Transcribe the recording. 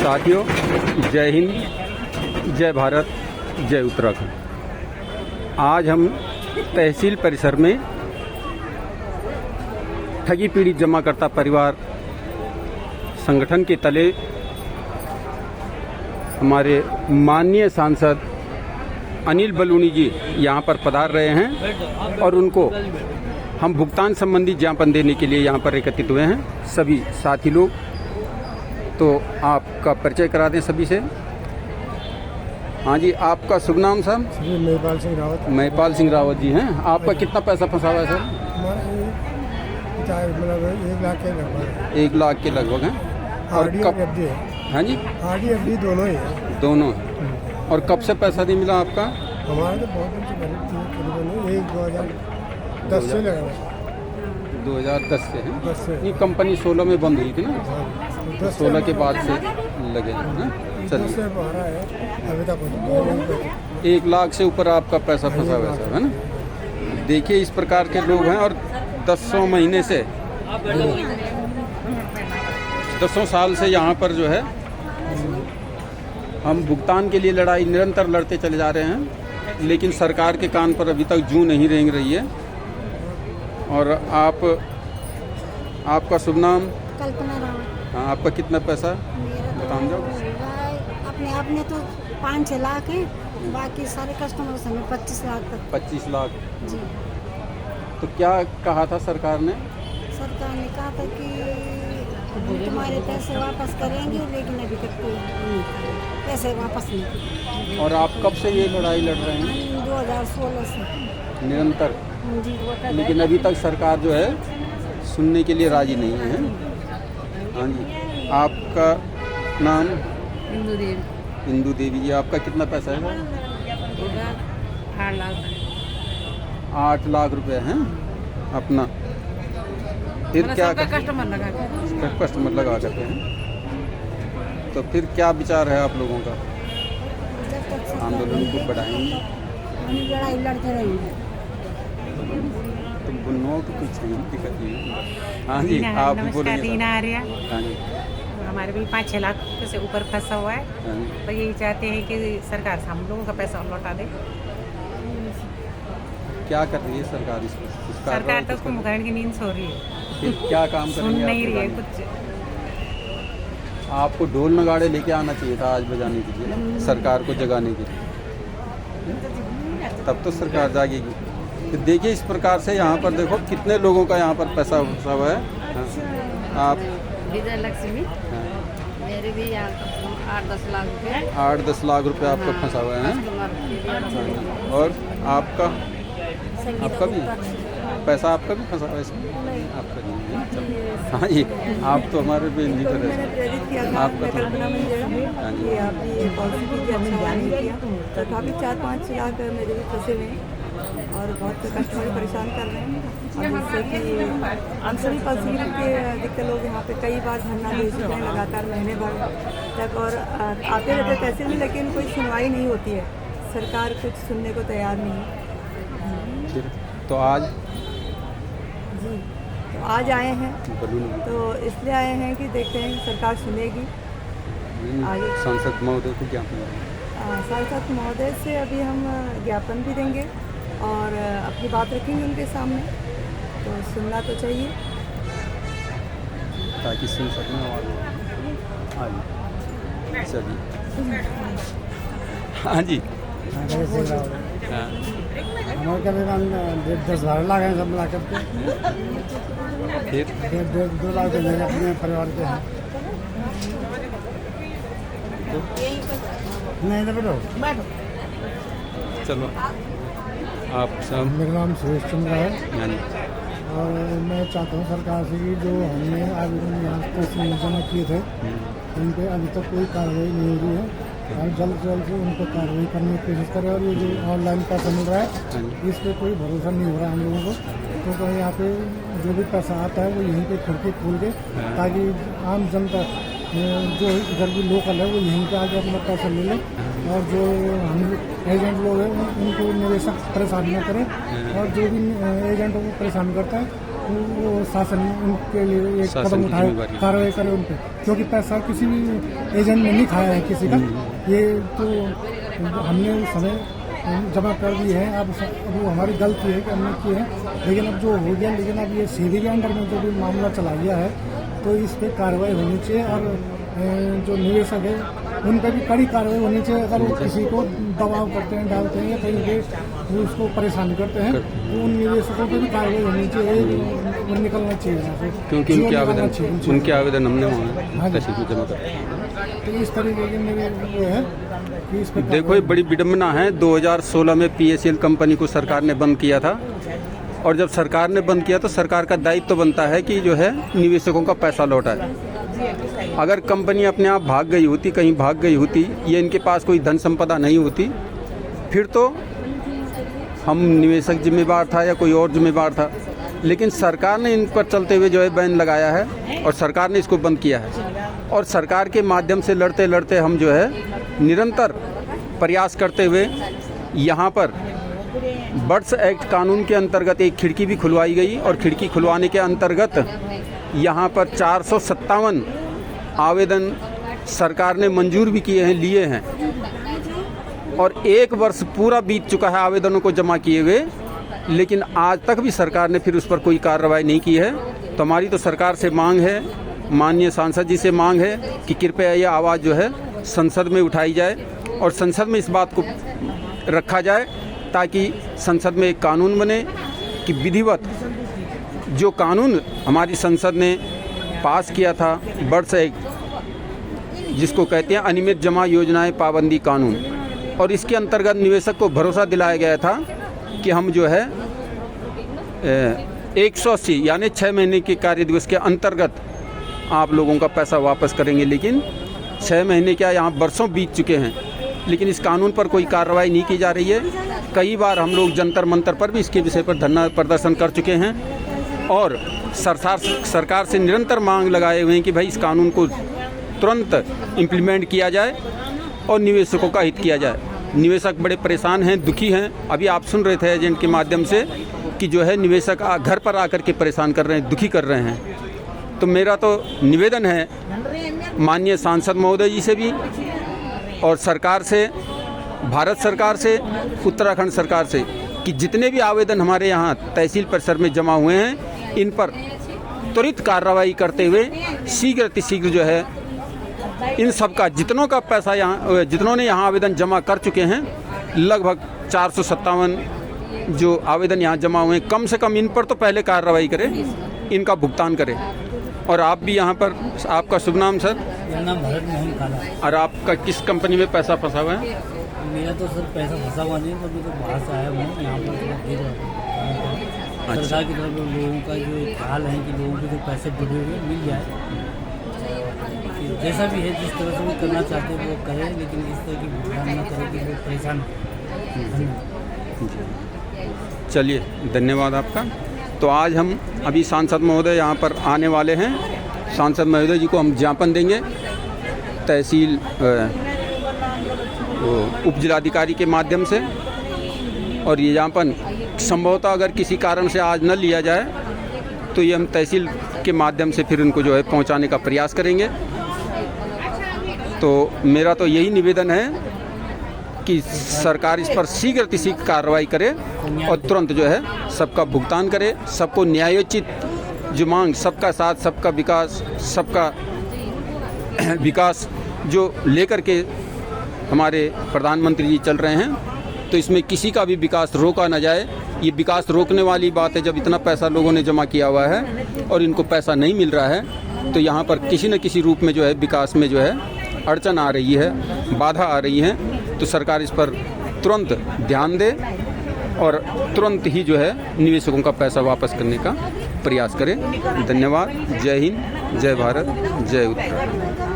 साथियों, जय हिंद, जय भारत, जय उत्तराखंड। आज हम तहसील परिसर में ठगी पीड़ित जमाकर्ता परिवार संगठन के तले हमारे माननीय सांसद अनिल बलूनी जी यहाँ पर पधार रहे हैं और उनको हम भुगतान संबंधी ज्ञापन देने के लिए यहाँ पर एकत्रित हुए हैं। सभी साथी लोग, तो आपका परिचय करा दें सभी से। हाँ जी, आपका शुभ नाम सर? महिपाल सिंह रावत। महिपाल सिंह रावत जी हैं। आपका कितना पैसा फंसा हुआ है सर? मतलब 1 लाख के लगभग। 1 लाख के लगभग हैं। और कब? हाँ जी, RD दोनों ही है। दोनों। और कब से पैसा नहीं मिला आपका? हमारा तो बहुत दिन से करीब 2010 से लगा हुआ। 2010 से है। 10 से। ये कंपनी 16 में बंद हुई थी ना, 16 के बाद से लगे हैं। चलिए, अभी तक 1 लाख से ऊपर आपका पैसा फंसा हुआ है ना। देखिए, इस प्रकार के लोग हैं और 10 महीने से 10 साल से यहाँ पर जो है हम भुगतान के लिए लड़ाई निरंतर लड़ते चले जा रहे हैं, लेकिन सरकार के कान पर अभी तक जूं नहीं रेंग रही है। और आपका शुभ नाम? कल्पना रावत। हाँ, आपका कितना पैसा बता दो? अपने तो 5-6 लाख है, बाकी सारे कस्टमर हमें 25 लाख तक। 25 लाख जी। तो क्या कहा था सरकार ने? सरकार ने कहा था कि तुम्हारे पैसे वापस करेंगे, लेकिन अभी तक कोई नहीं करे, पैसे वापस नहीं। और आप कब से ये लड़ाई लड़ रहे हैं? 2016 से निरंतर। जी। लेकिन अभी तक सरकार जो है सुनने के लिए राजी नहीं है। हाँ जी, आपका नाम? इंदू देवी। इंदू देवी जी, आपका कितना पैसा है? 8 लाख। 8 लाख रुपए हैं अपना। फिर क्या कस्टमर लगा करते हैं? तो फिर क्या विचार है आप लोगों का? आंदोलन को बढ़ाएंगे? हम लड़ाई लड़ते रहेंगे। तो बुनो तो कुछ नहीं, दिक्कत नहीं। हाँ जी, आप बोलिए। रीना आर्या। हाँ जी, हमारे भी 5-6 लाख से ऊपर फंसा हुआ है। हाँ जी। तो यही चाहते हैं कि सरकार से हम लोगों का पैसा लौटा दे। क्या कर रही है सरकार इस सरकार तो उसको मुकरण की नींद सो रही है, फिर क्या काम सुन करेंगे? नहीं आप रही है बताइए। कुछ। आपको ढोल नगाड़े लेके आना चाहिए था आज बजाने के लिए, सरकार को जगाने के लिए, तब तो सरकार जागेगी। तो देखिए, इस प्रकार से यहाँ पर देखो कितने लोगों का यहाँ पर पैसा फंसा हुआ है। हाँ, आप? विजय लक्ष्मी। हाँ, मेरे भी 8-10 लाख रुपये। 8-10 लाख रुपए आपका फंसा हुआ है। और आपका भी पैसा आपका भी फंसा हुआ है इसमें? आपका नहीं है। चलो, हाँ जी, आप तो हमारे पे हिंदी कर रहे हैं। आपका तो हाँ जी। आपने ये पॉलिसी की थी, अच्छा नहीं किया, तो काफ़ी 4-5 लाख मेरे भी फंसे हुए हैं और बहुत कस्टमर परेशान कर रहे हैं। और जिससे कि हम सभी तहसील के अधिकतर लोग यहाँ पे कई बार धरना दे चुके हैं लगातार महीने भर तक, और आते रहते तहसील में, लेकिन कोई सुनवाई नहीं होती है। सरकार कुछ सुनने को तैयार नहीं है। तो आज जी, तो आज आए हैं, तो इसलिए आए हैं कि देखते हैं सरकार सुनेगी। सांसद महोदय को ज्ञापन? सांसद महोदय से अभी हम ज्ञापन भी देंगे और अपनी बात रखेंगे उनके सामने, तो सुनना तो चाहिए ताकि सुन सकें। और हाँ जी, चलिए। हाँ जी, हाँ। हमारे करीबन 10-12 लाख हैं सब मिला करके। फिर 1.5-2 लाख तो मेरे अपने परिवार के हैं। नहीं तो बैठो। चलो, आप सब? मेरा नाम सुरेश चंद्र है। हाँ जी। और मैं चाहता हूँ सरकार से कि जो हमने आवेदन यहाँ पे जमा किए थे, उन पर अभी तक कोई कार्रवाई नहीं हो रही है, और जल्द से जल्द उन पर कार्रवाई करने की कोशिश करें। और ये जो ऑनलाइन पैसा मिल रहा है, इस पर कोई भरोसा नहीं हो रहा है हम लोगों को। तो कहीं यहाँ पे जो भी पैसा आता है वो यहीं पे खिड़की खोल के, ताकि आम जनता जो इधर भी लोकल है वो यहीं पे आके अपना पैसा ले लें, और जो हम एजेंट लोग हैं उनको निवेशक परेशान न करें, और जो भी एजेंटों को परेशान करता है वो शासन उनके लिए एक शासन कदम की उठाए, जिम्मेदारी है। कार्रवाई करे उन पर, क्योंकि पैसा किसी भी एजेंट ने नहीं खाया है किसी का। ये तो हमने उस समय जमा कर दी है, अब वो हमारी गलती है कि हमने की है, लेकिन अब जो हो गया, लेकिन अब ये सीधी के अंडर में जो भी मामला चला गया है तो इस पर कार्रवाई होनी चाहिए। और जो निवेशक है उन पर भी कड़ी कार्रवाई होनी चाहिए। अगर वो किसी को दबाव करते हैं, डालते हैं या कहीं पे वो उसको परेशान करते हैं तो उन निवेशकों पर भी कार्रवाई होनी चाहिए, वो निकलना चाहिए यहाँ से, क्योंकि जीवन निकालना चाहिए। उनके आवेदन हमने हाँ वहाँ जी। तहसील में जमा कर। तो इस तरीके के मेरे वो है कि इस पर देखो ये बड़ी विडम्बना है। 2016 में PACL कंपनी को सरकार ने बंद किया था, और जब सरकार ने बंद किया तो सरकार का दायित्व तो बनता है कि जो है निवेशकों का पैसा लौटाए। अगर कंपनी अपने आप भाग गई होती, कहीं भाग गई होती, ये इनके पास कोई धन संपदा नहीं होती, फिर तो हम निवेशक जिम्मेवार था या कोई और जिम्मेवार था। लेकिन सरकार ने इन पर चलते हुए जो है बैन लगाया है और सरकार ने इसको बंद किया है। और सरकार के माध्यम से लड़ते लड़ते हम जो है निरंतर प्रयास करते हुए यहाँ पर बर्ड्स एक्ट कानून के अंतर्गत एक खिड़की भी खुलवाई गई, और खिड़की खुलवाने के अंतर्गत यहाँ पर 457 आवेदन सरकार ने मंजूर भी किए हैं, लिए हैं, और 1 वर्ष पूरा बीत चुका है आवेदनों को जमा किए हुए, लेकिन आज तक भी सरकार ने फिर उस पर कोई कार्रवाई नहीं की है। तो हमारी तो सरकार से मांग है, माननीय सांसद जी से मांग है कि कृपया ये आवाज़ जो है संसद में उठाई जाए और संसद में इस बात को रखा जाए, ताकि संसद में एक कानून बने कि विधिवत जो कानून हमारी संसद ने पास किया था, बर्ड्स एक्ट जिसको कहते हैं अनियमित जमा योजनाएं पाबंदी कानून, और इसके अंतर्गत निवेशक को भरोसा दिलाया गया था कि हम जो है 180 यानी 6 महीने के कार्य दिवस के अंतर्गत आप लोगों का पैसा वापस करेंगे। लेकिन 6 महीने क्या, यहाँ बरसों बीत चुके हैं, लेकिन इस कानून पर कोई कार्रवाई नहीं की जा रही है। कई बार हम लोग जंतर मंतर पर भी इसके विषय पर धरना प्रदर्शन कर चुके हैं, और सरकार से निरंतर मांग लगाए हुए हैं कि भाई इस कानून को तुरंत इम्प्लीमेंट किया जाए और निवेशकों का हित किया जाए। निवेशक बड़े परेशान हैं, दुखी हैं। अभी आप सुन रहे थे एजेंट के माध्यम से कि जो है निवेशक घर पर आकर के परेशान कर रहे हैं, दुखी कर रहे हैं। तो मेरा तो निवेदन है माननीय सांसद महोदय जी से भी, और सरकार से, भारत सरकार से, उत्तराखंड सरकार से, कि जितने भी आवेदन हमारे यहाँ तहसील परिसर में जमा हुए हैं, इन पर त्वरित कार्रवाई करते हुए शीघ्र अतिशीघ्र जो है इन सब का, जितनों का पैसा यहाँ, जितनों ने यहाँ आवेदन जमा कर चुके हैं, लगभग 457 जो आवेदन यहाँ जमा हुए हैं, कम से कम इन पर तो पहले कार्रवाई करें, इनका भुगतान करें। और आप भी यहाँ पर, आपका शुभ नाम सर? मेरा नाम भरत मोहन काला। और आपका किस कंपनी में पैसा फंसा हुआ है? मेरा तो सर पैसा फंसा हुआ नहीं, मैं तो बाहर से आया हूँ यहाँ पर देख रहा हूँ। सरकार की तरफ लोगों का जो हाल है कि लोगों के जो पैसे डूबे हुए मिल जाए, जैसा भी है जिस तरह से वो करना चाहते हैं वो करें, लेकिन इस तरह की भुगतान न करें कि वो परेशान हो। चलिए, धन्यवाद आपका। तो आज हम अभी सांसद महोदय यहाँ पर आने वाले हैं। सांसद महोदय जी को हम ज्ञापन देंगे तहसील उप जिलाधिकारी के माध्यम से, और ये ज्ञापन संभवतः अगर किसी कारण से आज न लिया जाए तो ये हम तहसील के माध्यम से फिर उनको जो है पहुँचाने का प्रयास करेंगे। तो मेरा तो यही निवेदन है कि सरकार इस पर शीघ्र अतिशीघ्र कार्रवाई करे और तुरंत जो है सबका भुगतान करे, सबको न्यायोचित जो मांग, सबका साथ, सबका विकास, सबका विकास जो लेकर के हमारे प्रधानमंत्री जी चल रहे हैं, तो इसमें किसी का भी विकास रोका न जाए। ये विकास रोकने वाली बात है जब इतना पैसा लोगों ने जमा किया हुआ है और इनको पैसा नहीं मिल रहा है, तो यहाँ पर किसी न किसी रूप में जो है विकास में जो है अड़चन आ रही है, बाधा आ रही है। तो सरकार इस पर तुरंत ध्यान दे और तुरंत ही जो है निवेशकों का पैसा वापस करने का प्रयास करे। धन्यवाद। जय हिंद, जय भारत, जय उत्तराखंड।